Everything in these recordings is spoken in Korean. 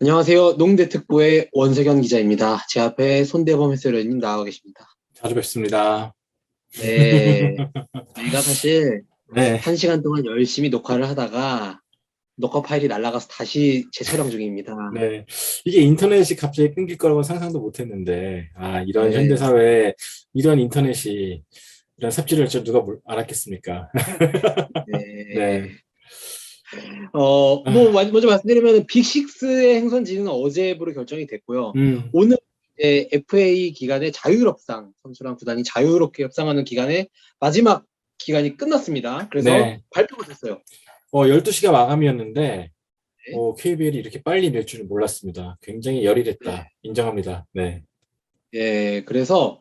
안녕하세요. 농대특보의 원석현 기자입니다. 제 앞에 손대범 해설위원님 나와 계십니다. 자주 뵙습니다. 네, 저희가 사실 네. 1시간 동안 열심히 녹화를 하다가 녹화 파일이 날아가서 다시 재촬영 중입니다. 네. 이게 인터넷이 갑자기 끊길 거라고 상상도 못 했는데, 이런 네, 현대사회에 이런 인터넷이, 이런 삽질을 저 누가 알았겠습니까? 네. 네. 아, 먼저 말씀드리면 빅식스의 행선지는 어제부로 결정이 됐고요. 음, 오늘 이제 FA 기간의 자유롭상, 선수랑 구단이 자유롭게 협상하는 기간의 마지막 기간이 끝났습니다. 그래서 네. 발표가 됐어요. 12시가 마감이었는데, 네. KBL이 이렇게 빨리 낼 줄은 몰랐습니다. 굉장히 열일했다. 인정합니다. 네. 예, 그래서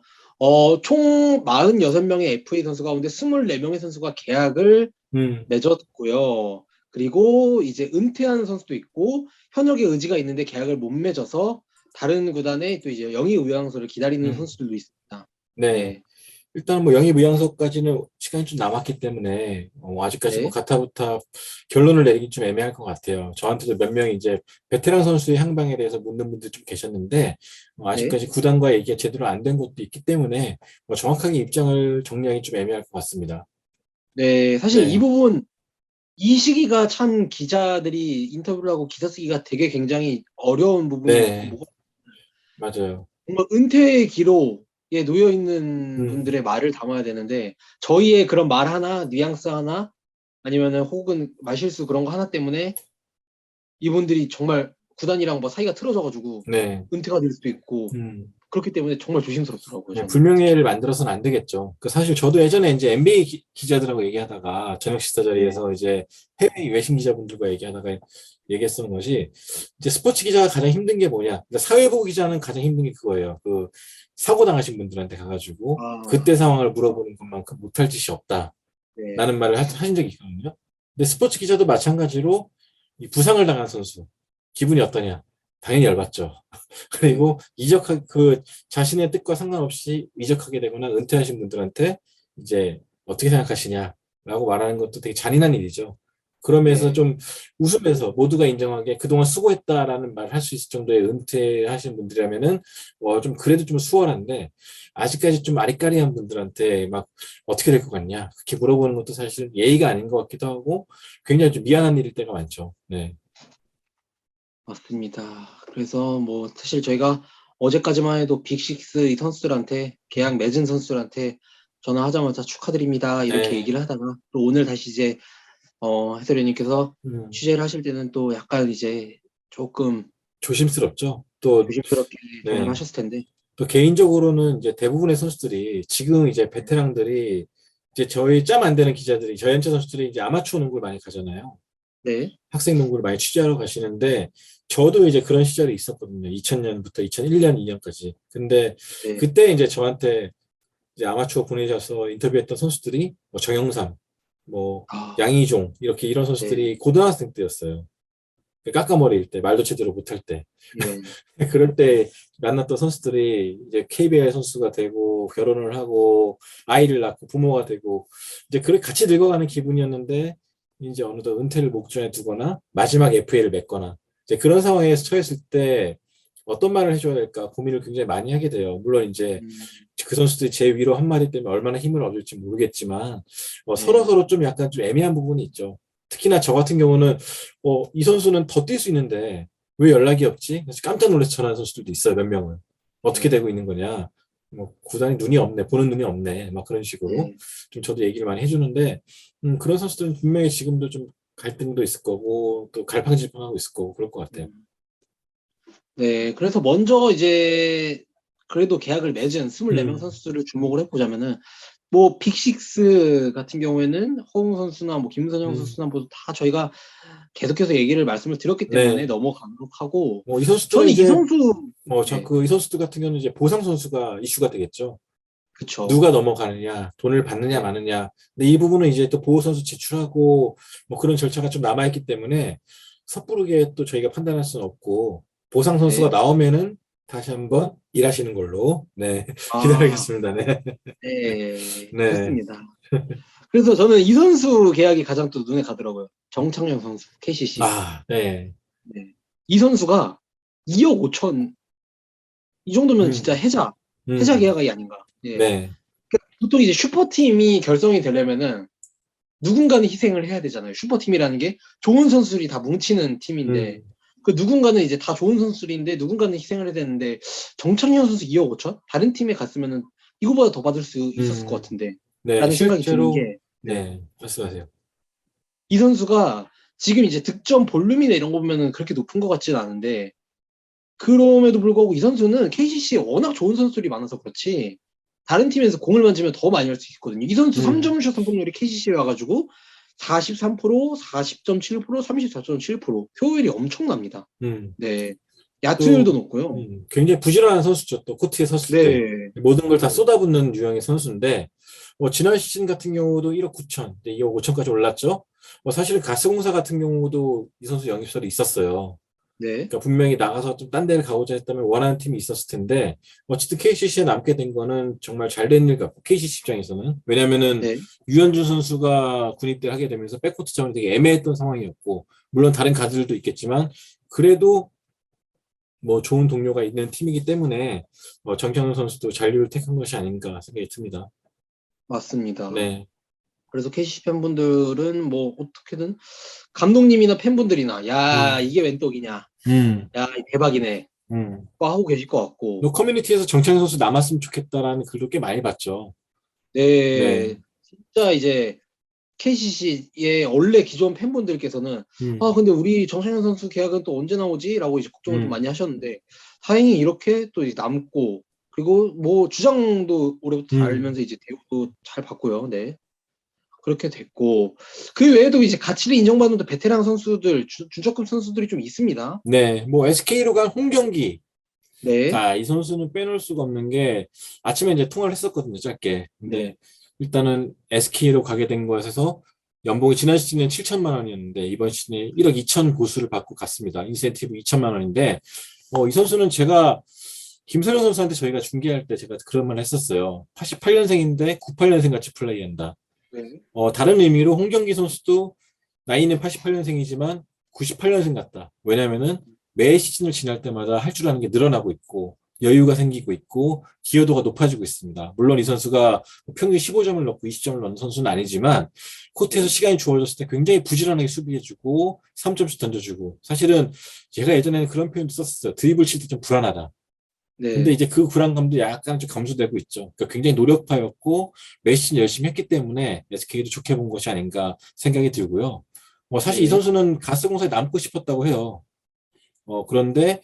총 46명의 FA 선수 가운데 24명의 선수가 계약을 음, 맺었고요. 그리고 이제 은퇴하는 선수도 있고 현역의 의지가 있는데 계약을 못 맺어서 다른 구단에 또 이제 영입 의향서를 기다리는 음, 선수들도 있습니다. 네. 네, 일단 뭐 영입 의향서까지는 시간이 좀 남았기 때문에 아직까지 뭐 네, 가타부타 결론을 내리기 좀 애매할 것 같아요. 저한테도 몇 명이 이제 베테랑 선수의 향방에 대해서 묻는 분들 좀 계셨는데 네, 아직까지 구단과 얘기가 제대로 안 된 것도 있기 때문에 정확하게 입장을 정리하기 좀 애매할 것 같습니다. 네. 사실 이 네, 부분 이 시기가 참 기자들이 인터뷰를 하고 기사 쓰기가 되게 굉장히 어려운 부분인 것 같고 네, 맞아요. 뭔가 은퇴 기록에 놓여 있는 음, 분들의 말을 담아야 되는데 저희의 그런 말 하나, 뉘앙스 하나, 아니면은 혹은 말실수 그런 거 하나 때문에 이분들이 정말 구단이랑 뭐 사이가 틀어져가지고 네, 은퇴가 될 수도 있고 음. 그렇기 때문에 정말 조심스럽더라고요, 네, 저는 특히. 불명예를 만들어서는 안 되겠죠. 사실 저도 예전에 이제 NBA 기자들하고 얘기하다가 저녁 식사 네, 자리에서 이제 해외 외신 기자분들과 얘기하다가 얘기했었던 것이 이제 스포츠 기자가 가장 힘든 게 뭐냐. 그러니까 사회보고 기자는 가장 힘든 게 그거예요. 사고 당하신 분들한테 가가지고 아, 그때 상황을 물어보는 것만큼 못할 짓이 없다. 네, 라는 말을 하신 적이 있거든요. 근데 스포츠 기자도 마찬가지로 이 부상을 당한 선수 기분이 어떠냐? 당연히 열받죠. 네, 그리고 자신의 뜻과 상관없이 이적하게 되거나 은퇴하신 분들한테 이제 어떻게 생각하시냐라고 말하는 것도 되게 잔인한 일이죠. 그러면서 네, 좀 웃으면서 모두가 인정하게 그동안 수고했다라는 말을 할 수 있을 정도의 은퇴하신 분들이라면은 좀 그래도 좀 수월한데 아직까지 좀 아리까리한 분들한테 막 어떻게 될 것 같냐 그렇게 물어보는 것도 사실 예의가 아닌 것 같기도 하고 굉장히 좀 미안한 일일 때가 많죠. 네. 맞습니다. 그래서 뭐 사실 저희가 어제까지만 해도 빅식스 이 선수들한테 계약 맺은 선수들한테 전화하자마자 축하드립니다 이렇게 네. 얘기를 하다가 또 오늘 다시 이제 해설위원님께서 음, 취재를 하실 때는 또 약간 이제 조금 조심스럽죠. 또 조심스럽게 전화를 네. 하셨을 텐데, 또 개인적으로는 이제 대부분의 선수들이 지금 이제 베테랑들이 이제 저희 짬 안 되는 기자들이 저연체 선수들이 이제 아마추어 농구를 많이 가잖아요. 네, 학생 농구를 많이 취재하러 가시는데 저도 이제 그런 시절이 있었거든요. 2000년부터 2001년, 2년까지. 근데 네, 그때 이제 저한테 이제 아마추어 보내셔서 인터뷰했던 선수들이 뭐 정영삼, 뭐 아, 양희종 이렇게 이런 네, 선수들이 고등학생 때였어요. 깎아머리일 때, 말도 제대로 못할 때. 예, 그럴 때 만났던 선수들이 이제 KBL 선수가 되고 결혼을 하고 아이를 낳고 부모가 되고 이제 그렇게 같이 늙어가는 기분이었는데 이제 어느덧 은퇴를 목전에 두거나 마지막 FA를 맺거나 이제 그런 상황에 처했을 때 어떤 말을 해줘야 될까 고민을 굉장히 많이 하게 돼요. 물론 이제 음, 그 선수들이 제 위로 한마디 때문에 얼마나 힘을 얻을지 모르겠지만 서로 네, 서로 좀 약간 좀 애매한 부분이 있죠. 특히나 저 같은 경우는 이 선수는 더 뛸 수 있는데 왜 연락이 없지? 그래서 깜짝 놀라서 전화하는 선수들도 있어요, 몇 명은. 어떻게 네, 되고 있는 거냐? 뭐, 구단이 눈이 없네, 보는 눈이 없네, 막 그런 식으로 네, 좀 저도 얘기를 많이 해주는데, 그런 선수들은 분명히 지금도 좀 갈등도 있을 거고, 또 갈팡질팡하고 있을 거고, 그럴 것 같아요. 음, 네. 그래서 먼저 이제 그래도 계약을 맺은 24명 음, 선수들을 주목을 해보자면은 뭐 빅식스 같은 경우에는 허웅 선수나 뭐 김선영 음, 선수나 뭐 다 저희가 계속해서 얘기를 말씀을 드렸기 때문에 네. 너무 하고 이 선수들은 저는 이 이제, 선수 네, 이 선수들 같은 경우는 이제 보상 선수가 이슈가 되겠죠. 그쵸. 누가 넘어가느냐, 돈을 받느냐, 네, 마느냐. 근데 이 부분은 이제 또 보호선수 제출하고 뭐 그런 절차가 좀 남아있기 때문에 섣부르게 또 저희가 판단할 수는 없고 보상 선수가 네. 나오면은 다시 한번 일하시는 걸로 네 아, 기다리겠습니다. 네, 네, 네, 그렇습니다. 그래서 저는 이 선수 계약이 가장 또 눈에 가더라고요. 정창용 선수, KCC. 네, 네. 이 선수가 2억 5천 이 정도면 진짜 해자 음, 계약이 아닌가. 예. 네, 보통 이제 슈퍼팀이 결성이 되려면은 누군가는 희생을 해야 되잖아요. 슈퍼팀이라는 게 좋은 선수들이 다 뭉치는 팀인데 음, 그 누군가는 이제 다 좋은 선수들인데 누군가는 희생을 해야 되는데 정창현 선수 2억 5천? 다른 팀에 갔으면은 이거보다 더 받을 수 있었을 것 음, 같은데 네, 라는 생각이 드는 실제로, 게 네. 네, 말씀하세요. 이 선수가 지금 이제 득점 볼륨이나 이런 거 보면은 그렇게 높은 것 같지는 않은데 그럼에도 불구하고 이 선수는 KCC에 워낙 좋은 선수들이 많아서 그렇지 다른 팀에서 공을 만지면 더 많이 할 수 있거든요. 이 선수 음, 3점슛 성공률이 KCC에 와가지고 43%, 40.7%, 34.7% 효율이 엄청납니다. 음, 네. 야투율도 또, 높고요. 굉장히 부지런한 선수죠. 또 코트에 섰을 때 네. 모든 걸 다 네. 쏟아붓는 유형의 선수인데, 지난 시즌 같은 경우도 1억 9천, 2억 5천까지 올랐죠. 사실은 가스공사 같은 경우도 이 선수 영입설이 있었어요. 네. 그러니까 분명히 나가서 좀 딴 데를 가고자 했다면 원하는 팀이 있었을 텐데 어쨌든 KCC에 남게 된 거는 정말 잘된 일 같고 KCC 입장에서는 왜냐면은 네. 유현준 선수가 군입대를 하게 되면서 백코트 자원이 되게 애매했던 상황이었고 물론 다른 가드들도 있겠지만 그래도 뭐 좋은 동료가 있는 팀이기 때문에 정찬훈 선수도 잔류를 택한 것이 아닌가 생각이 듭니다. 맞습니다. 네, 그래서 KCC 팬분들은 뭐 어떻게든 감독님이나 팬분들이나 야, 음, 이게 웬 떡이냐. 음, 야, 대박이네. 음. 거 하고 계실 것 같고. 너 커뮤니티에서 정찬훈 선수 남았으면 좋겠다라는 글도 꽤 많이 봤죠. 네, 네. 진짜 이제 KCC의 원래 기존 팬분들께서는 아 음, 근데 우리 정찬현 선수 계약은 또 언제 나오지?라고 이제 걱정을 좀 음, 많이 하셨는데 다행히 이렇게 또 이제 남고 그리고 뭐 주장도 올해부터 음. 달면서 이제 대우도 잘 받고요. 네 그렇게 됐고 그 외에도 이제 가치를 인정받는 또 베테랑 선수들 준척급 선수들이 좀 있습니다. 네, 뭐 SK로 간 홍경기. 네, 이 선수는 빼놓을 수가 없는 게 아침에 이제 통화를 했었거든요, 짧게. 네, 근데 일단은 SK로 가게 된 것에서 연봉이 지난 시즌에 7천만 원이었는데 이번 시즌에 1억 2천 고수를 받고 갔습니다. 인센티브 2천만 원인데 이 선수는 제가 김선영 선수한테 저희가 중계할 때 제가 그런 말 했었어요. 88년생인데 98년생 같이 플레이한다. 네, 다른 의미로 홍경기 선수도 나이는 88년생이지만 98년생 같다. 왜냐면은 매 시즌을 지날 때마다 할 줄 아는 게 늘어나고 있고 여유가 생기고 있고 기여도가 높아지고 있습니다. 물론 이 선수가 평균 15점을 넣고 20점을 넣는 선수는 아니지만 코트에서 네, 시간이 주어졌을 때 굉장히 부지런하게 수비해주고 3점씩 던져주고 사실은 제가 예전에는 그런 표현도 썼었어요. 드리블 칠 때 좀 불안하다. 근데 네, 이제 그 불안감도 약간 좀 감소되고 있죠. 그러니까 굉장히 노력파였고 매 시즌 열심히 했기 때문에 SK도 좋게 본 것이 아닌가 생각이 들고요. 사실 이 네, 선수는 가스공사에 남고 싶었다고 해요. 그런데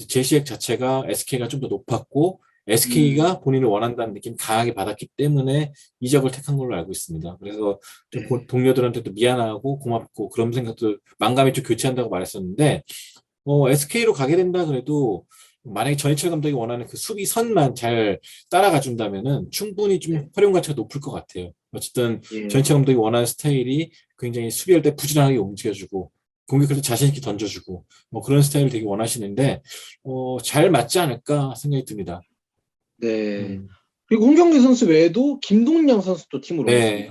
제시액 자체가 SK가 좀 더 높았고 SK가 음, 본인을 원한다는 느낌 강하게 받았기 때문에 이적을 택한 걸로 알고 있습니다. 그래서 좀 네, 동료들한테도 미안하고 고맙고 그런 생각도 만감이 좀 교체한다고 말했었는데 SK로 가게 된다 그래도 만약에 전희철 감독이 원하는 그 수비선만 잘 따라가 준다면은 충분히 좀 네, 활용 가치가 높을 것 같아요. 어쨌든 예, 전희철 감독이 원하는 스타일이 굉장히 수비할 때 부지런하게 움직여주고 공격할 때 자신 있게 던져주고 뭐 그런 스타일을 되게 원하시는데 잘 맞지 않을까 생각이 듭니다. 네. 음. 그리고 홍경기 선수 외에도 김동량 선수도 팀으로 네.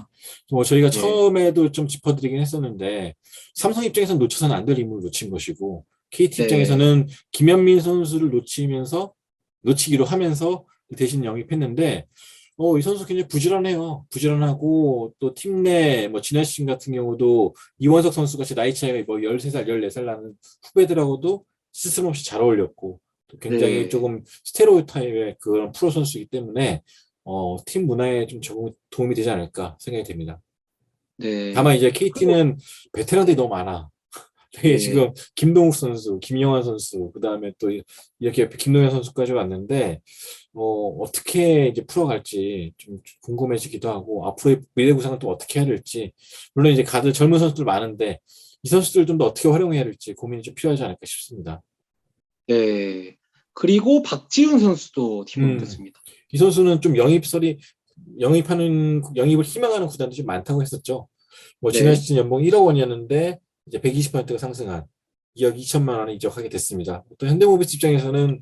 오겠습니다. 저희가 네, 처음에도 좀 짚어드리긴 했었는데, 삼성 입장에서는 놓쳐서는 안 될 인물을 놓친 것이고, KT 네, 입장에서는 김현민 선수를 놓치기로 하면서 대신 영입했는데, 이 선수 굉장히 부지런해요. 부지런하고, 또 팀 내, 뭐, 지난 시즌 같은 경우도 이원석 선수 같이 나이 차이가 뭐 13살, 14살 나는 후배들하고도 스스럼없이 잘 어울렸고, 또 굉장히 네, 조금 스테로이 타입의 그런 프로 선수이기 때문에, 팀 문화에 좀 적응 도움이 되지 않을까 생각이 됩니다. 네. 다만 이제 그리고 KT는 베테랑들이 너무 많아. 되게 예, 지금 김동욱 선수, 김영환 선수, 그다음에 또 이렇게 김동현 선수까지 왔는데 어떻게 이제 풀어갈지 좀 궁금해지기도 하고 앞으로의 미래 구상을 또 어떻게 해야 될지 물론 이제 가드 젊은 선수들 많은데 이 선수들 좀 더 어떻게 활용해야 될지 고민이 좀 필요하지 않을까 싶습니다. 네. 그리고 박지훈 선수도 팀으로 음, 오겠습니다. 이 선수는 좀 영입을 희망하는 구단도 좀 많다고 했었죠. 뭐 지난 네, 시즌 연봉 1억 원이었는데 이제 120%가 상승한 2억 2천만 원에 이적하게 됐습니다. 또 현대모비스 입장에서는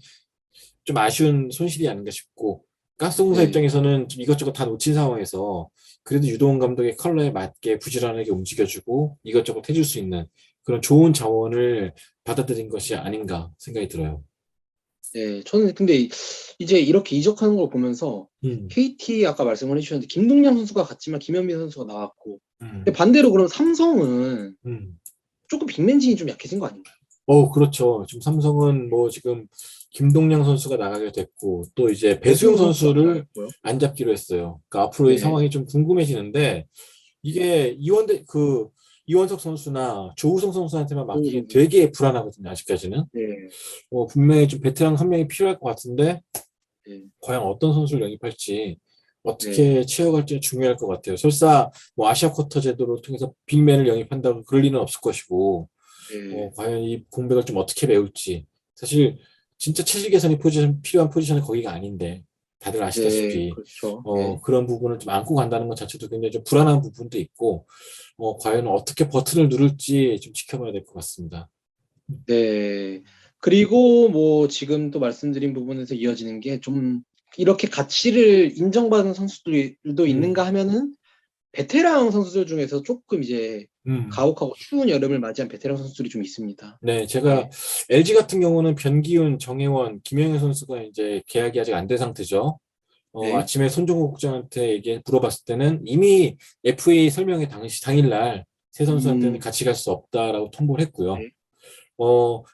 좀 아쉬운 손실이 아닌가 싶고 가스공사 네, 입장에서는 좀 이것저것 다 놓친 상황에서 그래도 유동훈 감독의 컬러에 맞게 부지런하게 움직여주고 이것저것 해줄 수 있는 그런 좋은 자원을 받아들인 것이 아닌가 생각이 들어요. 네, 저는 근데 이제 이렇게 이적하는 걸 보면서 음, KT 아까 말씀을 해주셨는데 김동량 선수가 갔지만 김현민 선수가 나왔고 근데 음, 반대로 그럼 삼성은 음. 조금 빅맨진이 좀 약해진 거 아닌가요? 그렇죠. 지금 삼성은 뭐 지금 김동량 선수가 나가게 됐고 또 이제 배수용 배수용 선수도 안 선수를 나왔고요. 안 잡기로 했어요. 그러니까 앞으로의 네, 상황이 좀 궁금해지는데 이게 이원석 선수나 조우성 선수한테만 맡기긴 조우성 선수. 되게 불안하거든요. 아직까지는. 네, 분명히 좀 베테랑 한 명이 필요할 것 같은데 네, 과연 어떤 선수를 영입할지 네, 어떻게 채워갈지 중요할 것 같아요. 설사 뭐 아시아 쿼터 제도를 통해서 빅맨을 영입한다고 그럴 리는 없을 것이고 네, 과연 이 공백을 좀 어떻게 메울지. 사실 진짜 체질 개선이 필요한 포지션은 거기가 아닌데 다들 네, 아시다시피 그렇죠. 네, 그런 부분을 좀 안고 간다는 것 자체도 굉장히 좀 불안한 부분도 있고 과연 어떻게 버튼을 누를지 좀 지켜봐야 될 것 같습니다. 네. 그리고 뭐 지금 또 말씀드린 부분에서 이어지는 게 좀 이렇게 가치를 인정받은 선수들도 있는가 음, 하면은 베테랑 선수들 중에서 조금 이제 음. 가혹하고 추운 여름을 맞이한 베테랑 선수들이 좀 있습니다. 네, 제가 네, LG 같은 경우는 변기훈, 정혜원, 김영현 선수가 이제 계약이 아직 안 된 상태죠. 네, 아침에 손종국 국장한테 얘기 물어봤을 때는 이미 FA 설명회 당일날 세 선수한테는 음, 같이 갈 수 없다라고 통보를 했고요. 네,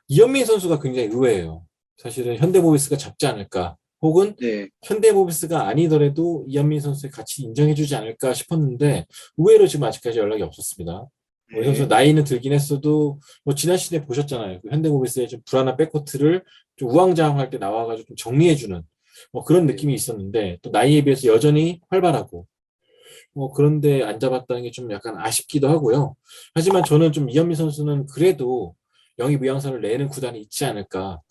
이현민 선수가 굉장히 의외예요. 사실은 현대모비스가 잡지 않을까, 혹은 네, 현대모비스가 아니더라도 이현민 선수의 가치 인정해주지 않을까 싶었는데 의외로 지금 아직까지 연락이 없었습니다. 이 선수 네, 나이는 들긴 했어도 뭐 지난 시즌에 보셨잖아요. 그 현대모비스의 좀 불안한 백코트를 좀 우왕좌왕할 때 나와가지고 좀 정리해주는 그런 네, 느낌이 있었는데 또 나이에 비해서 여전히 활발하고 그런데 안 잡았다는 게 좀 약간 아쉽기도 하고요. 하지만 저는 좀 이현미 선수는 그래도 영입 의향서를 내는 구단이 있지 않을까.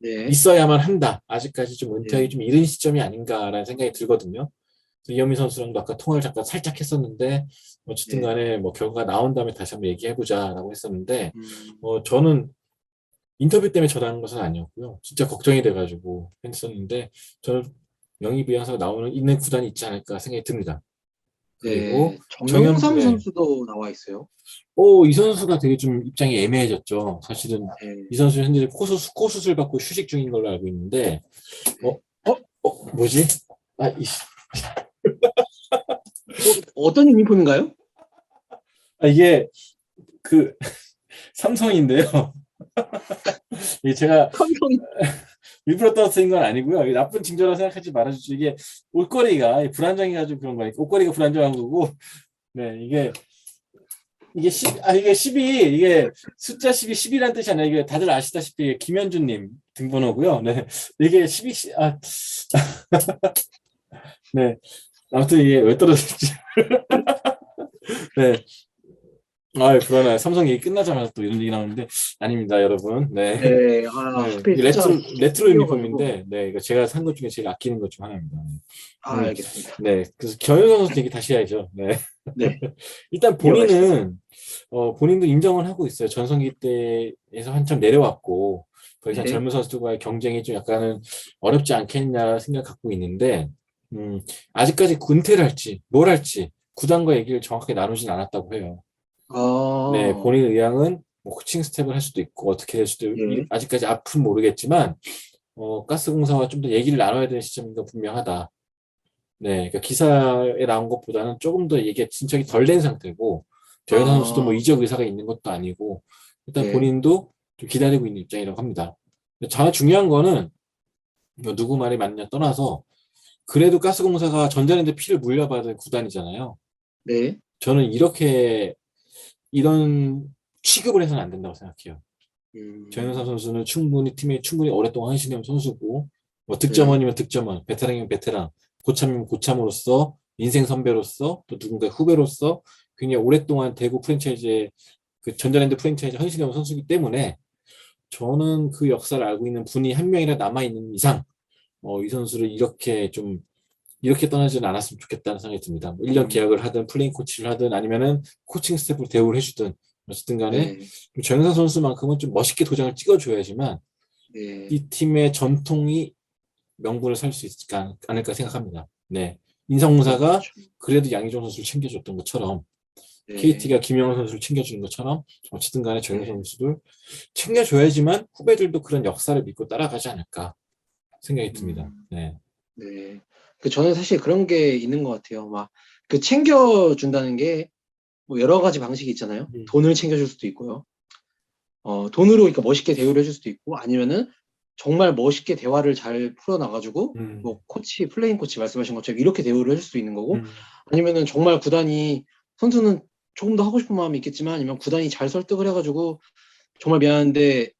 네, 있어야만 한다. 아직까지 좀 은퇴하기 네, 좀 이른 시점이 아닌가라는 생각이 들거든요. 이현미 선수랑도 아까 통화를 잠깐 살짝 했었는데 어쨌든 네, 간에 뭐 결과가 나온 다음에 다시 한번 얘기해보자라고 했었는데 음, 저는 인터뷰 때문에 전화한 것은 아니었고요. 진짜 걱정이 돼가지고 했었는데 저는 영입 의향서가 있는 구단이 있지 않을까 생각이 듭니다. 그리고 네. 정영삼 네. 선수도 나와 있어요. 이 선수가 되게 좀 입장이 애매해졌죠. 사실은 네, 이 선수 현재 코 수술 받고 휴식 중인 걸로 알고 있는데, 어, 네. 뭐지? 어떤 유니폼인가요? 이게 그 삼성인데요. 이게 제가 삼성. 일부러 떨어뜨린 건 아니고요. 이게 나쁜 징조라고 생각하지 말아주죠. 이게 옷걸이가 불안정해가지고 그런 거니까 옷걸이가 불안정한 거고, 네, 이게 10이, 이게 숫자 10이 10이란 뜻이 아니라 이게 다들 아시다시피 김현주님 등번호고요. 네. 이게 12, 네. 아무튼 이게 왜 떨어졌지? 네. 불안해. 삼성 얘기 끝나자마자 또 이런 얘기 나오는데, 아닙니다, 여러분. 네. 네, 네. 하필 이게 숫자가 레트로 10이어가지고. 유니폼인데, 네. 이거 제가 산 것 중에 제일 아끼는 것 중 하나입니다. 네. 알겠습니다. 네. 그래서 경영 선수 얘기 다시 해야죠. 네. 네, 일단 이어가시죠. 본인도 인정을 하고 있어요. 전성기 때에서 한참 내려왔고, 더 이상 네. 젊은 선수들과의 경쟁이 좀 약간은 어렵지 않겠냐 생각 갖고 있는데, 음, 아직까지 군퇴를 할지, 뭘 할지, 구단과 얘기를 정확하게 나누진 않았다고 해요. 네, 아, 본인 의향은 뭐 코칭 스텝을 할 수도 있고, 어떻게 될 수도, 예. 아직까지 앞은 모르겠지만, 가스공사와 좀 더 얘기를 나눠야 되는 시점인 건 분명하다. 네, 그러니까 기사에 나온 것보다는 조금 더 이게 진척이 덜 된 상태고, 정현선 선수도 뭐 아, 이적 의사가 있는 것도 아니고, 일단 네. 본인도 좀 기다리고 있는 입장이라고 합니다. 자, 중요한 거는 뭐 누구 말이 맞냐 떠나서, 그래도 가스공사가 전자랜드 피를 물려받은 구단이잖아요. 네. 저는 이런 취급을 해서는 안 된다고 생각해요. 정현선 음, 선수는 팀에 충분히 오랫동안 헌신해온 선수고, 뭐 네. 득점원이면 득점원, 베테랑이면 베테랑, 고참이면 고참으로서, 인생 선배로서, 또 누군가의 후배로서 굉장히 오랫동안 대구 프랜차이즈의 그 전자랜드 프랜차이즈 헌신해온 선수이기 때문에 저는 그 역사를 알고 있는 분이 한 명이라 남아있는 이상, 이 선수를 이렇게 떠나지는 않았으면 좋겠다는 생각이 듭니다. 뭐 1년 음, 계약을 하든 플레잉 코치를 하든 아니면은 코칭 스태프로 대우를 해주든 어쨌든 간에 네. 정현선 선수만큼은 좀 멋있게 도장을 찍어줘야지만 네. 이 팀의 전통이 명분을 살 수 있지 않을까 생각합니다. 네. 인성공사가 그렇죠. 그래도 양의종 선수를 챙겨줬던 것처럼 KT가 네. 김영호 선수를 챙겨주는 것처럼 어쨌든 간에 정현선 네. 선수를 챙겨줘야지만 후배들도 그런 역사를 믿고 따라가지 않을까. 생각이 듭니다. 음, 네. 네. 저는 사실 그런 게 있는 것 같아요. 막, 챙겨준다는 게, 뭐, 여러 가지 방식이 있잖아요. 음, 돈을 챙겨줄 수도 있고요. 돈으로, 그러니까 멋있게 대우를 해줄 수도 있고, 아니면은, 정말 멋있게 대화를 잘 풀어나가지고, 음, 뭐, 플레인 코치 말씀하신 것처럼 이렇게 대우를 해줄 수도 있는 거고, 음, 아니면은 정말 구단이, 선수는 조금 더 하고 싶은 마음이 있겠지만, 아니면 구단이 잘 설득을 해가지고, 정말 미안한데,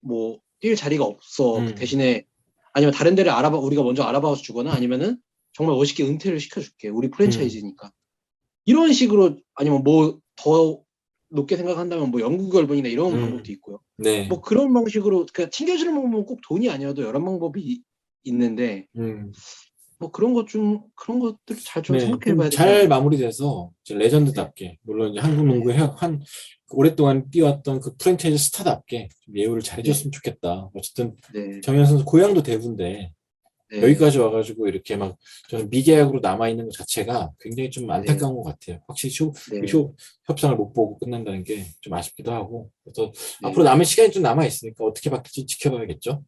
뭐, 뛸 자리가 없어. 그 음, 대신에, 아니면 다른 데를 우리가 먼저 알아봐서 주거나, 아니면은, 정말 멋있게 은퇴를 시켜줄게. 우리 음, 프랜차이즈니까. 이런 식으로, 아니면 뭐, 더 높게 생각한다면, 뭐, 영국 열번이나 이런 방법도 있고요. 네. 뭐, 그런 방식으로, 챙겨주는 방법은 꼭 돈이 아니어도 여러 방법이 있는데, 음. 뭐, 그런 것들 잘 좀 네, 생각해 좀 봐야 되지 잘 않나. 마무리돼서 이제 네, 레전드답게, 물론 이제 한국 네, 농구에 한 오랫동안 뛰어왔던 그 프랜차이즈 스타답게 좀 예우를 네, 잘해줬으면 좋겠다. 어쨌든 네, 정현 선수 고향도 대구인데 네, 여기까지 와가지고 이렇게 막 저는 미계약으로 남아있는 것 자체가 굉장히 좀 네, 안타까운 것 같아요. 확실히 네, 협상을 못 보고 끝난다는 게 좀 아쉽기도 하고. 그래서 앞으로 네, 남은 시간이 좀 남아있으니까 어떻게 바뀔지 지켜봐야겠죠.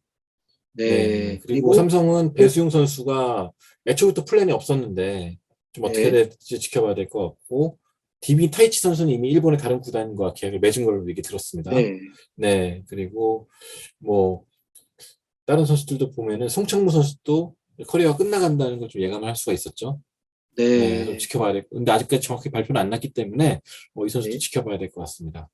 네. 네. 그리고 그리고, 삼성은 또, 배수용 선수가 애초부터 플랜이 없었는데 좀 어떻게 네, 될지 지켜봐야 될 것 같고, 디비 타이치 선수는 이미 일본의 다른 구단과 계약을 맺은 걸로 얘기 들었습니다. 네, 네. 그리고 뭐 다른 선수들도 보면은 송창무 선수도 커리어가 끝나간다는 걸 좀 예감을 할 수가 있었죠. 네. 좀 네, 지켜봐야 될, 근데 아직까지 정확히 발표는 안 났기 때문에 이 선수도 네. 지켜봐야 될 것 같습니다.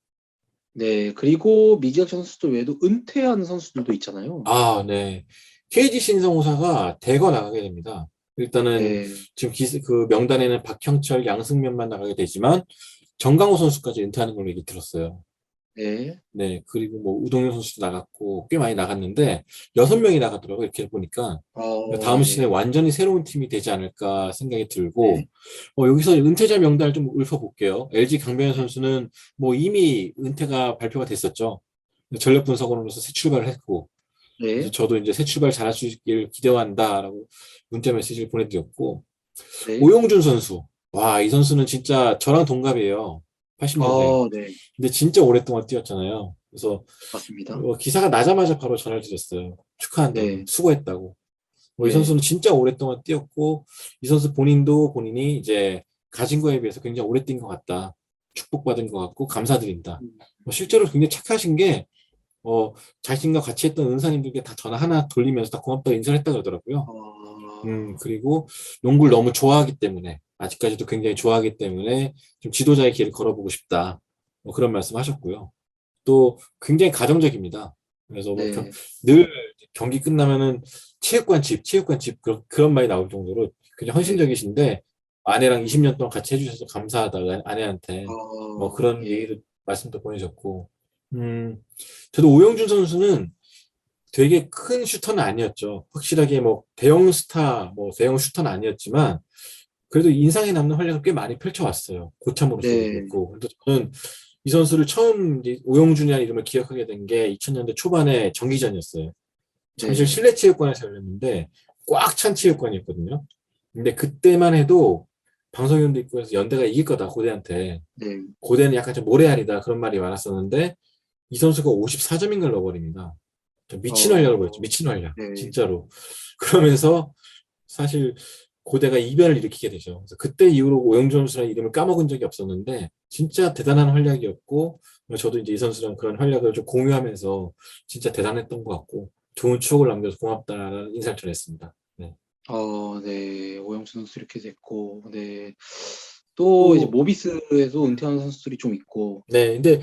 네, 그리고 미지학 선수들 외에도 은퇴한 선수들도 있잖아요. 아, 네. KG 신성호사가 대거 나가게 됩니다. 일단은 네, 지금 그 명단에는 박형철, 양승면만 나가게 되지만 정강호 선수까지 은퇴하는 걸로 얘기 들었어요. 네, 네, 그리고 뭐 우동현 선수도 나갔고 꽤 많이 나갔는데 6명이 나가더라고요. 이렇게 보니까 다음 시즌에 네, 완전히 새로운 팀이 되지 않을까 생각이 들고 네, 여기서 은퇴자 명단을 좀 읊어볼게요. LG 강병현 네, 선수는 뭐 이미 은퇴가 발표가 됐었죠. 전력 분석원으로서 새 출발을 했고 그래서 네, 저도 이제 새 출발 잘할 수 있길 기대한다라고 문자 메시지를 보내드렸고 네, 오용준 선수 와, 이 선수는 진짜 저랑 동갑이에요. 80년생. 네, 근데 진짜 오랫동안 뛰었잖아요. 그래서 맞습니다. 기사가 나자마자 바로 전화를 드렸어요. 축하한다고, 네, 수고했다고. 이 네, 선수는 진짜 오랫동안 뛰었고 이 선수 본인이 이제 가진 거에 비해서 굉장히 오래 뛴 것 같다. 축복받은 것 같고 감사드린다. 음, 실제로 굉장히 착하신 게 자신과 같이 했던 은사님들께 다 전화 하나 돌리면서 다 고맙다고 인사를 했다 그러더라고요. 어, 그리고 농구를 너무 좋아하기 때문에, 아직까지도 굉장히 좋아하기 때문에 좀 지도자의 길을 걸어보고 싶다. 그런 말씀 하셨고요. 또 굉장히 가정적입니다. 그래서 네, 늘 경기 끝나면은 체육관 집, 그런 말이 나올 정도로 굉장히 네, 헌신적이신데, 아내랑 20년 동안 같이 해주셔서 감사하다, 아내한테. 그런 예, 얘기도, 말씀도 보내셨고, 저도 오영준 선수는 되게 큰 슈터는 아니었죠. 확실하게 뭐 대형 스타, 뭐 대형 슈터는 아니었지만 그래도 인상에 남는 활약을 꽤 많이 펼쳐왔어요. 고참으로서도 네, 그렇고. 그래서 저는 이 선수를 처음 이제 오영준이라는 이름을 기억하게 된 게 2000년대 초반에 정기전이었어요. 잠실 네, 실내체육관에서 열렸는데 꽉 찬 체육관이었거든요. 근데 그때만 해도 방송위원도 있고 해서 연대가 이길 거다, 고대한테. 네, 고대는 약간 좀 모래알이다 그런 말이 많았었는데 이 선수가 54점인가를 넣어버립니다. 미친 활약을 보였죠. 미친 활약. 네, 진짜로. 그러면서 사실 고대가 이변을 일으키게 되죠. 그래서 그때 이후로 오영준 선수라는 이름을 까먹은 적이 없었는데 진짜 대단한 활약이었고 저도 이제 이 선수랑 그런 활약을 좀 공유하면서 진짜 대단했던 것 같고 좋은 추억을 남겨서 고맙다라는 인사를 전했습니다. 네. 네, 오영준 선수 이렇게 됐고, 네, 또 이제 또, 모비스에서 은퇴하는 선수들이 좀 있고, 네. 근데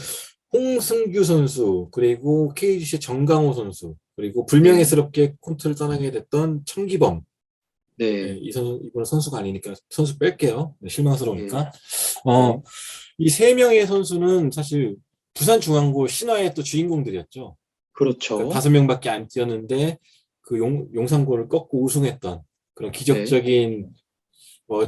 홍승규 선수, 그리고 KGC의 정강호 선수, 그리고 네, 불명예스럽게 콘트를 떠나게 됐던 청기범, 네, 네, 이번에 선수가 아니니까 선수 뺄게요. 네, 네, 실망스러우니까. 네, 이 세 명의 선수는 사실 부산중앙고 신화의 또 주인공들이었죠. 그러니까 그렇죠. 5명밖에 안 뛰었는데 그 용산고를 꺾고 우승했던 그런 네, 기적적인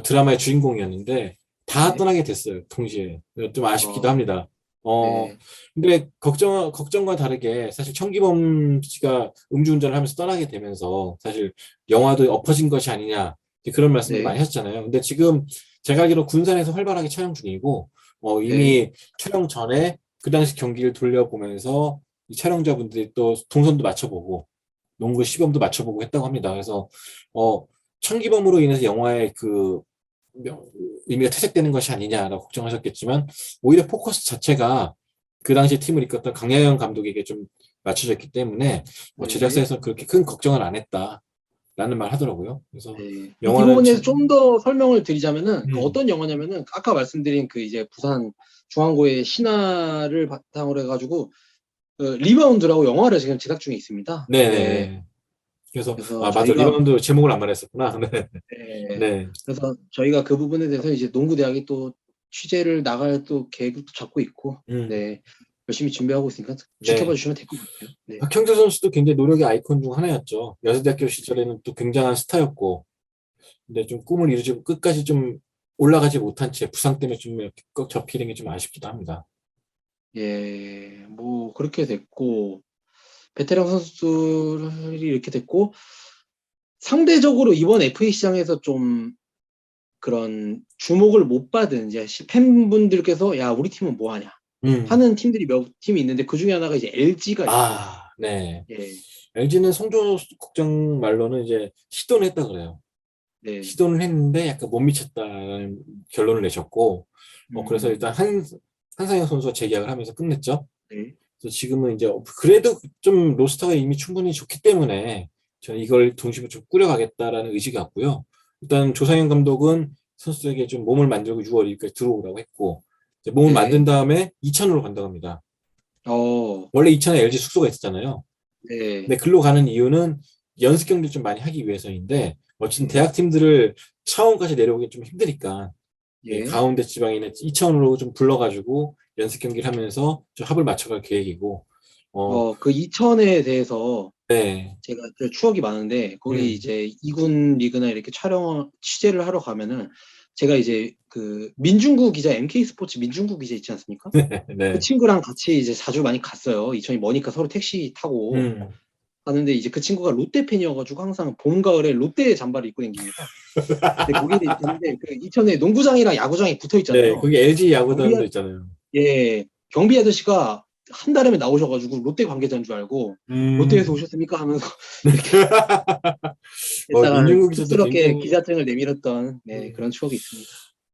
드라마의 주인공이었는데 다 네, 떠나게 됐어요. 동시에. 좀 아쉽기도 어, 합니다. 어, 네, 근데 걱정과 다르게 사실 청기범 씨가 음주운전을 하면서 떠나게 되면서 사실 영화도 엎어진 것이 아니냐 이제 그런 말씀도 네, 많이 하셨잖아요. 근데 지금 제가 알기로 군산에서 활발하게 촬영 중이고 네, 이미 촬영 전에 그 당시 경기를 돌려보면서 이 촬영자분들이 또 동선도 맞춰보고 농구 시범도 맞춰보고 했다고 합니다. 그래서 천기범으로 인해서 영화의 그 의미가 퇴색되는 것이 아니냐라고 걱정하셨겠지만 오히려 포커스 자체가 그 당시 팀을 이끌었던 강야영 감독에게 좀 맞춰졌기 때문에 네. 제작사에서 그렇게 큰 걱정을 안 했다라는 말 하더라고요. 그래서 네. 이 영화는 부분에서 좀 더 설명을 드리자면은 그 음, 어떤 영화냐면은 아까 말씀드린 그 이제 부산 중앙고의 신화를 바탕으로 해가지고 그 리바운드라고 영화를 지금 제작 중에 있습니다. 네. 네네. 그래서 그래서 맞아, 저희가 리바운드 제목을 안 말했었구나. 네, 네. 네, 그래서 저희가 그 부분에 대해서 이제 농구대학이 또 취재를 나갈 또 계획도 잡고 있고 음, 네. 열심히 준비하고 있으니까 지켜봐 네. 주시면 될 것 같아요. 네. 박형재 선수도 굉장히 노력의 아이콘 중 하나였죠. 여자대학교 시절에는 또 굉장한 스타였고, 근데 좀 꿈을 이루지 끝까지 좀 올라가지 못한 채 부상 때문에 좀 이렇게 꼭 접히는 게 좀 아쉽기도 합니다. 예. 뭐 그렇게 됐고 베테랑 선수들이 이렇게 됐고 상대적으로 이번 FA 시장에서 좀 그런 주목을 못 받은 이제 팬분들께서 야 우리 팀은 뭐 하냐 음, 하는 팀들이 몇 팀이 있는데 그 중에 하나가 이제 LG가 있습니다. 네. 예, LG는 성조 국장 말로는 이제 시도는 했다 그래요. 네, 시도는 했는데 약간 못 미쳤다는 결론을 내셨고, 그래서 일단 음, 한상혁 선수가 재계약을 하면서 끝냈죠. 네, 그래서 지금은 이제 그래도 좀 로스터가 이미 충분히 좋기 때문에 저는 이걸 중심으로 좀 꾸려가겠다라는 의지가 있고요. 일단 조상현 감독은 선수에게 좀 몸을 만들고 6월 2일까지 들어오라고 했고 이제 몸을 만든 네, 다음에 이천으로 간다고 합니다. 어, 원래 이천에 LG 숙소가 있었잖아요. 네, 근데 글로 가는 이유는 연습 경기를 좀 많이 하기 위해서인데 어쨌든 네, 대학 팀들을 차원까지 내려오기 좀 힘드니까 예, 예, 가운데 지방에 있는 이천으로 좀 불러가지고 연습 경기를 하면서 좀 합을 맞춰갈 계획이고 그 이천에 대해서 네. 제가 좀 추억이 많은데 거기 음. 이제 이군 리그나 이렇게 촬영 취재를 하러 가면은 제가 이제 그 민중구 기자 MK 스포츠 민중구 기자 있지 않습니까? 그 네. 친구랑 같이 이제 자주 많이 갔어요. 이천이 머니까 서로 택시 타고 음. 가는데 이제 그 친구가 롯데 팬이어가지고 항상 봄 가을에 롯데 잠바를 입고 다닙니다. 근데 거기에 있는데 그 이천에 농구장이랑 야구장이 붙어 네. 있잖아요. 거기 LG 경비 야구단도 있잖아요. 예 경비 아저씨가 한 달에 나오셔가지고 롯데 관계자인 줄 알고 롯데에서 음. 오셨습니까 하면서 이렇게 했다가 민중국 기자도 쑥스럽게 굉장히, 기자증을 내밀었던 네, 음, 그런 추억이 있습니다.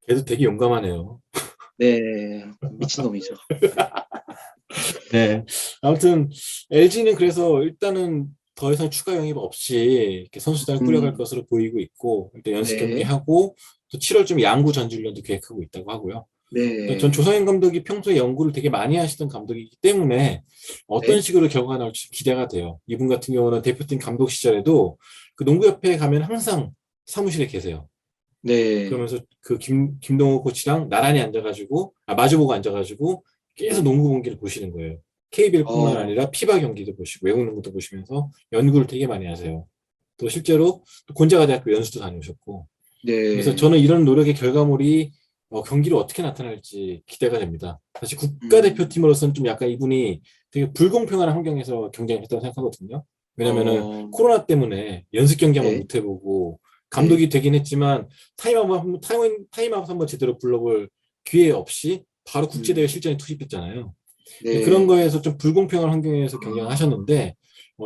걔도 되게 용감하네요. 네, 미친놈이죠. 네. 아무튼, LG는 그래서 일단은 더 이상 추가 영입 없이 이렇게 선수단을 꾸려갈 음, 것으로 보이고 있고, 일단 연습 경기 네, 하고, 또 7월쯤 양구 전지훈련도 계획하고 있다고 하고요. 일단 전 네, 조상현 감독이 평소에 연구를 되게 많이 하시던 감독이기 때문에 어떤 네, 식으로 결과가 나올지 기대가 돼요. 이분 같은 경우는 대표팀 감독 시절에도 그 농구협회에 가면 항상 사무실에 계세요. 네, 그러면서 그 김동호 코치랑 나란히 앉아가지고, 마주보고 앉아가지고 계속 농구 경기를 보시는 거예요. KBL뿐만 어, 아니라 피바 경기도 보시고 외국 농구도 보시면서 연구를 되게 많이 하세요. 또 실제로 또 곤자가 대학교 연수도 다녀오셨고, 그래서 네, 저는 이런 노력의 결과물이 경기로 어떻게 나타날지 기대가 됩니다. 사실 음, 국가대표팀으로서는 좀 약간 이분이 되게 불공평한 환경에서 경쟁했다고 생각하거든요. 왜냐면은 어, 코로나 때문에 연습 경기 한번 네, 못 해보고 네, 감독이 되긴 했지만 타임아웃 한번 제대로 불러볼 기회 없이 바로 국제대회 음, 실전에 투입했잖아요. 그런 네, 거에서 좀 불공평한 환경에서 경쟁을 아, 하셨는데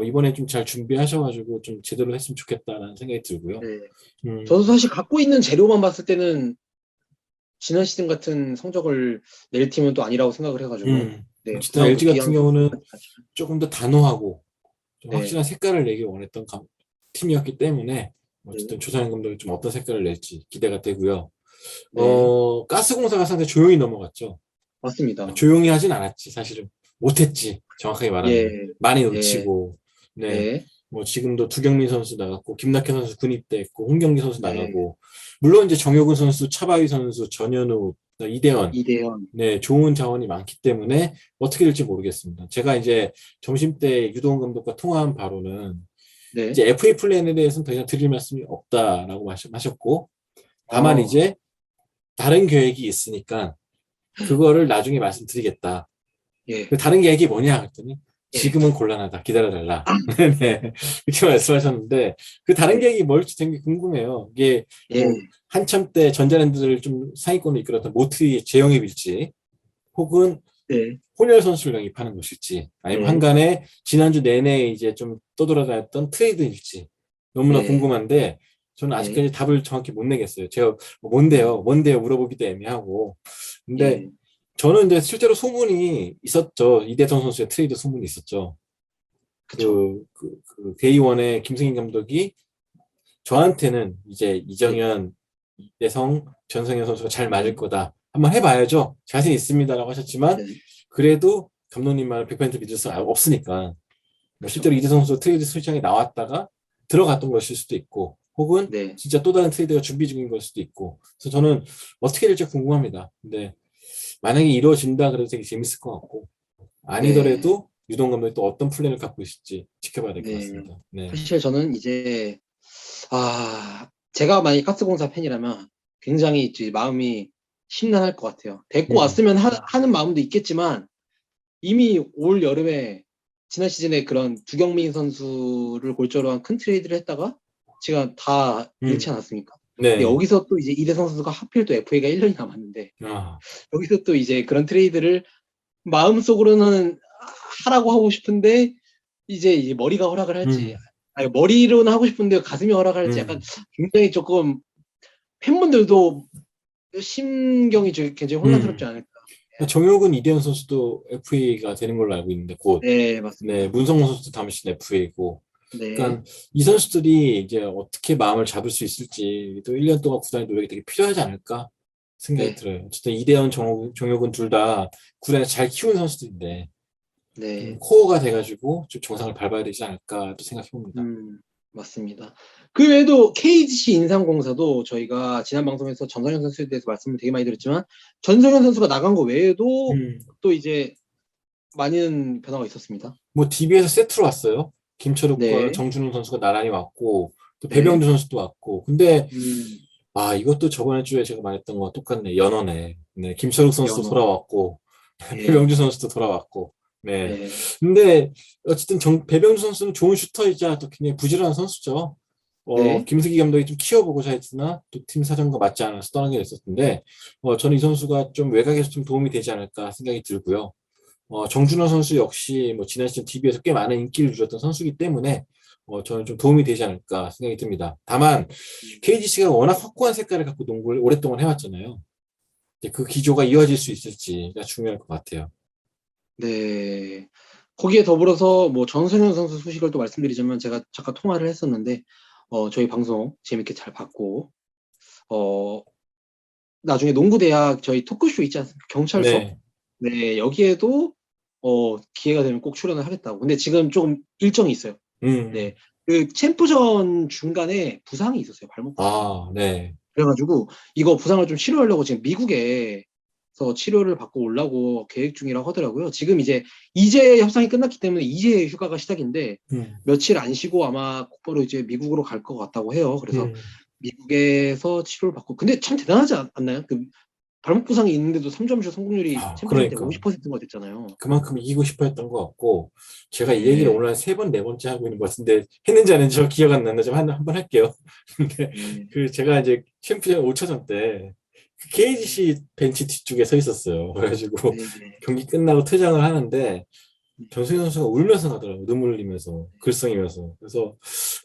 이번에 좀 잘 준비하셔가지고 좀 제대로 했으면 좋겠다라는 생각이 들고요. 네. 음, 저도 사실 갖고 있는 재료만 봤을 때는 지난 시즌 같은 성적을 낼 팀은 또 아니라고 생각을 해가지고, 네, 어쨌든 부상도 LG 같은 귀한 경우는 선수들까지 같이. 조금 더 단호하고 좀 확실한 네, 색깔을 내기 원했던 팀이었기 때문에 네, 어쨌든 조상현 감독이 좀 어떤 색깔을 낼지 기대가 되고요. 네, 가스공사가 상당히 조용히 넘어갔죠. 맞습니다. 조용히 하진 않았지, 사실은. 못했지, 정확하게 말하면. 예, 많이 예, 놓치고, 네. 네, 뭐, 지금도 두경민 선수 나갔고, 김낙현 선수 군입대했고, 홍경기 선수 네, 나가고, 물론 이제 정효근 선수, 차바위 선수, 전현우, 이대원, 이대현, 네, 좋은 자원이 많기 때문에 어떻게 될지 모르겠습니다. 제가 이제 점심때 유동훈 감독과 통화한 바로는 네, 이제 FA 플랜에 대해서는 더 이상 드릴 말씀이 없다라고 말씀하셨고, 다만 어, 이제 다른 계획이 있으니까 그거를 나중에 말씀드리겠다. 예, 그 다른 계획이 뭐냐 했더니 예, 지금은 곤란하다. 기다려달라. 네. 이렇게 말씀하셨는데 그 다른 예, 계획이 뭘지 되게 궁금해요. 이게 예, 뭐 한참 때 전자랜드를 좀 상위권으로 이끌었던 모트의 재영입일지 혹은 네, 혼혈 선수를 영입하는 것일지, 아니면 네. 한간에 지난주 내내 이제 좀 떠돌아다녔던 트레이드일지 너무나 네. 궁금한데 저는 네. 아직까지 답을 정확히 못 내겠어요. 제가 뭔데요 물어보기도 애매하고. 근데 예. 저는 이제 실제로 소문이 있었죠. 이대성 선수의 트레이드 소문이 있었죠. 그쵸. 데이원의 김승인 감독이 저한테는 이제 네. 이정현, 이대성, 전성현 선수가 잘 맞을 거다. 한번 해봐야죠. 자신 있습니다라고 하셨지만 네. 그래도 감독님 말을 100% 믿을 수 없으니까 뭐 그쵸. 실제로 이대성 선수 트레이드 시장에 나왔다가 들어갔던 것일 수도 있고 혹은 네. 진짜 또 다른 트레이드가 준비 중인 걸 수도 있고 그래서 저는 어떻게 될지 궁금합니다. 근데 만약에 이루어진다 그래도 되게 재밌을 것 같고 네. 아니더라도 유동 감독이 또 어떤 플랜을 갖고 있을지 지켜봐야 될 것 네. 같습니다. 네. 사실 저는 이제 제가 만약 가스공사 팬이라면 굉장히 이제 마음이 심란할 것 같아요. 데리고 음, 왔으면 하는 마음도 있겠지만 이미 올 여름에 지난 시즌에 그런 두경민 선수를 골조로 한 큰 트레이드를 했다가 지금 다 잃지 음, 않았습니까? 근데 네. 여기서 또 이제 이대성 선수가 하필 또 FA가 1년이 남았는데 아, 여기서 또 이제 그런 트레이드를 마음속으로는 하라고 하고 싶은데 이제 머리가 허락을 할지 음, 아니 머리로는 하고 싶은데 가슴이 허락을 할지 약간 음. 굉장히 조금 팬분들도 심경이 굉장히 혼란스럽지 음. 않을까. 정혁은 이대현 선수도 FA가 되는 걸로 알고 있는데 곧. 네, 네, 맞습니다. 문성곤 선수도 잠시 FA고. 네, 그러니까 이 선수들이 이제 어떻게 마음을 잡을 수 있을지 또 1년 동안 구단의 노력이 되게 필요하지 않을까 생각이 네, 들어요. 어쨌든 이대현, 정혁은 둘 다 구단에서 잘 키운 선수들인데 좀 네, 코어가 돼가지고 좀 정상을 밟아야 되지 않을까 또 생각해 봅니다. 맞습니다. 그 외에도 KGC 인삼공사도 저희가 지난 방송에서 전성현 선수에 대해서 말씀을 되게 많이 드렸지만 전성현 선수가 나간 거 외에도 음. 또 이제 많은 변화가 있었습니다. 뭐 DB에서 세트로 왔어요. 김철욱과 네, 정준우 선수가 나란히 왔고 또 네, 배병주 선수도 왔고. 근데 음, 이것도 저번에 주에 제가 말했던 거와 똑같네. 연어네. 네, 김철욱 선수도 연어, 돌아왔고 예, 배병주 선수도 돌아왔고. 네. 네, 근데 어쨌든 배병주 선수는 좋은 슈터이자 또 굉장히 부지런한 선수죠. 네, 김승기 감독이 좀 키워보고자 했으나 또 팀 사정과 맞지 않아서 떠나게 됐었는데 저는 이 선수가 좀 외곽에서 좀 도움이 되지 않을까 생각이 들고요. 정준호 선수 역시 뭐 지난 시즌 TV에서 꽤 많은 인기를 누렸던 선수이기 때문에 저는 좀 도움이 되지 않을까 생각이 듭니다. 다만 KGC가 워낙 확고한 색깔을 갖고 농구를 오랫동안 해왔잖아요. 이제 그 기조가 이어질 수 있을지가 중요할 것 같아요. 네. 거기에 더불어서 뭐 전승현 선수 소식을 또 말씀드리자면 제가 잠깐 통화를 했었는데 저희 방송 재밌게 잘 봤고 어, 나중에 농구대학 저희 토크쇼 있지 않습니까? 경찰서. 네. 네, 여기에도 기회가 되면 꼭 출연을 하겠다고. 근데 지금 조금 일정이 있어요. 음. 네. 그 챔프전 중간에 부상이 있었어요. 발목 부상이. 네. 그래가지고 이거 부상을 좀 치료하려고 지금 미국에서 치료를 받고 오려고 계획 중이라고 하더라고요. 지금 이제 협상이 끝났기 때문에 이제 휴가가 시작인데 음. 며칠 안 쉬고 아마 곧바로 이제 미국으로 갈 것 같다고 해요. 그래서 음. 미국에서 치료를 받고 근데 참 대단하지 않나요? 그 발목 부상이 있는데도 3점슛 성공률이 챔프전 때 그러니까. 50%가 됐잖아요. 그만큼 이기고 싶어 했던 것 같고, 제가 이 얘기를 네. 오늘 한 세 번, 네 번째 하고 있는 것 같은데, 했는지 안 했는지 저 기억 안 나는데, 좀 한번 할게요. 근데, 네. 제가 이제 챔피언 5차전 때, KGC 벤치 뒤쪽에 서 있었어요. 그래가지고, 네. 네. 경기 끝나고 퇴장을 하는데, 전승현 선수가 울면서 가더라고요. 눈물 흘리면서, 글썽이면서. 그래서,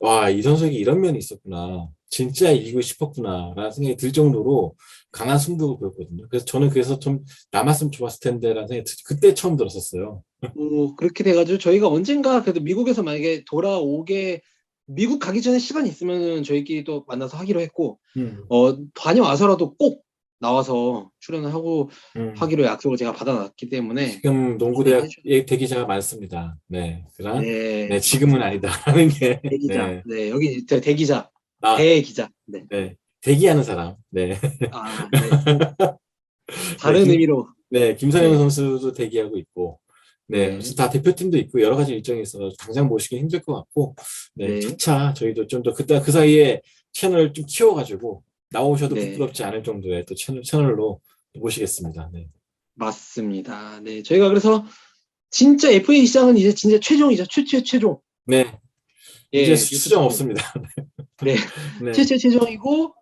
와, 이 선수에게 이런 면이 있었구나. 진짜 이기고 싶었구나. 라는 생각이 들 정도로 강한 승부를 보였거든요. 그래서 저는 그래서 좀 남았으면 좋았을 텐데, 라는 생각이 그때 처음 들었었어요. 그렇게 돼가지고 저희가 언젠가 그래도 미국에서 만약에 돌아오게 미국 가기 전에 시간 있으면은 저희끼리 또 만나서 하기로 했고 음, 다녀와서라도 꼭 나와서 출연을 하고 음. 하기로 약속을 제가 받아놨기 때문에 지금 기대를 농구대학 해주세요. 대기자가 많습니다. 네. 그러나, 네, 네, 지금은 맞습니다. 아니다. 하는 게, 대기자. 네. 네, 여기 대기자. 아, 대기자. 네. 네. 대기하는 사람. 네. 네, 꼭 네, 다른 의미로. 김선영 네, 선수도 대기하고 있고, 네, 네, 무슨 다 대표팀도 있고 여러 가지 일정이 있어서 당장 모시기 힘들 것 같고, 네, 네, 차차 저희도 좀 더 그때 그 사이에 채널을 좀 키워가지고 나오셔도 네, 부끄럽지 않을 정도의 또 채널로 모시겠습니다. 네, 맞습니다. 네, 저희가 그래서 진짜 FA 시장은 이제 진짜 최종이죠. 최종. 네, 이제 예, 뉴스 수정 정리. 없습니다. 네, 네, 최종이고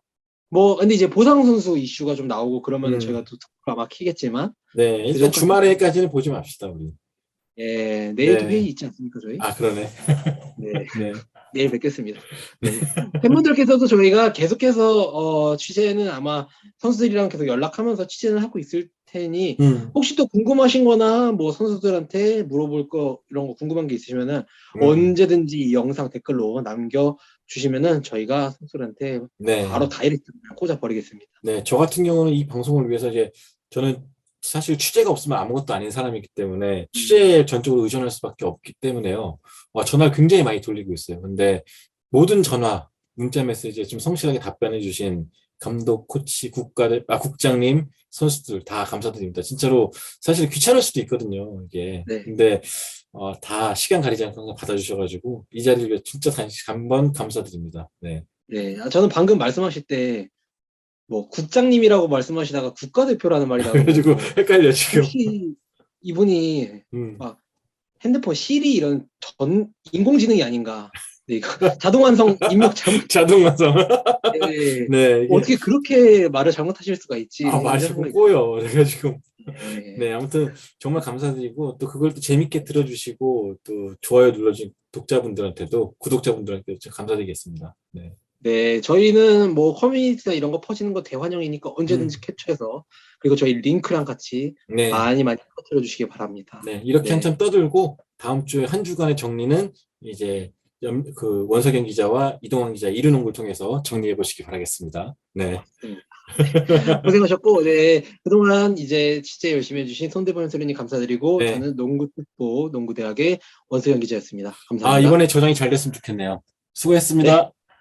뭐 근데 이제 보상 선수 이슈가 좀 나오고 그러면은 음. 저희가 또 아마 키겠지만 네, 그 일단 전까지 주말에까지는 보지 맙시다, 우리. 예, 내일도 회의 네. 있지 않습니까, 저희? 아, 그러네. 네, 네. 내일 뵙겠습니다. 네. 네. 팬분들께서도 저희가 계속해서 취재는 아마 선수들이랑 계속 연락하면서 취재는 하고 있을 테니 음, 혹시 또 궁금하신 거나 뭐 선수들한테 물어볼 거 이런 거 궁금한 게 있으시면은 음. 언제든지 이 영상 댓글로 남겨주시면은 저희가 선수들한테 바로 네. 다이렉트 꽂아 버리겠습니다. 네. 저 같은 경우는 이 방송을 위해서 이제 저는 사실 취재가 없으면 아무것도 아닌 사람이기 때문에 취재에 전적으로 의존할 수밖에 없기 때문에요. 전화를 굉장히 많이 돌리고 있어요. 근데 모든 전화, 문자 메시지에 좀 성실하게 답변해 주신 감독, 코치, 국장님, 선수들 다 감사드립니다. 진짜로 사실 귀찮을 수도 있거든요, 이게. 네. 근데 다 시간 가리지 않고 항상 받아주셔가지고 이 자리를 위해 진짜 다시 한번 감사드립니다. 네. 네. 저는 방금 말씀하실 때 뭐 국장님이라고 말씀하시다가 국가대표라는 말이 그래가지고 나와가지고 헷갈려 지금. 혹시 이분이 음. 막 핸드폰 시리 이런 인공지능이 아닌가. 네, 이거 자동완성 입력 잘못, 자동 완성. 네, 네, 이게, 어떻게 그렇게 말을 잘못하실 수가 있지? 말이 이런 자꾸 생각이 꼬여. 그래가지고. 네, 네, 아무튼 정말 감사드리고, 또 그걸 또 재밌게 들어주시고, 또 좋아요 눌러준 독자분들한테도, 구독자분들한테도 진짜 감사드리겠습니다. 네. 네, 저희는 뭐 커뮤니티나 이런 거 퍼지는 거 대환영이니까 언제든지 음, 캡처해서 그리고 저희 링크랑 같이 네. 많이 많이 퍼뜨려 주시기 바랍니다. 네. 이렇게 네, 한참 떠들고, 다음 주에 한 주간의 정리는 이제, 원석영 기자와 이동환 기자 이르농을 통해서 정리해 보시기 바라겠습니다. 네. 맞습니다. 고생하셨고, 네, 그동안 이제 취재 열심히 해주신 손대범 선생님 감사드리고, 네. 저는 농구특보 농구대학의 원수영 기자였습니다. 감사합니다. 이번에 저장이 잘 됐으면 좋겠네요. 네. 수고했습니다.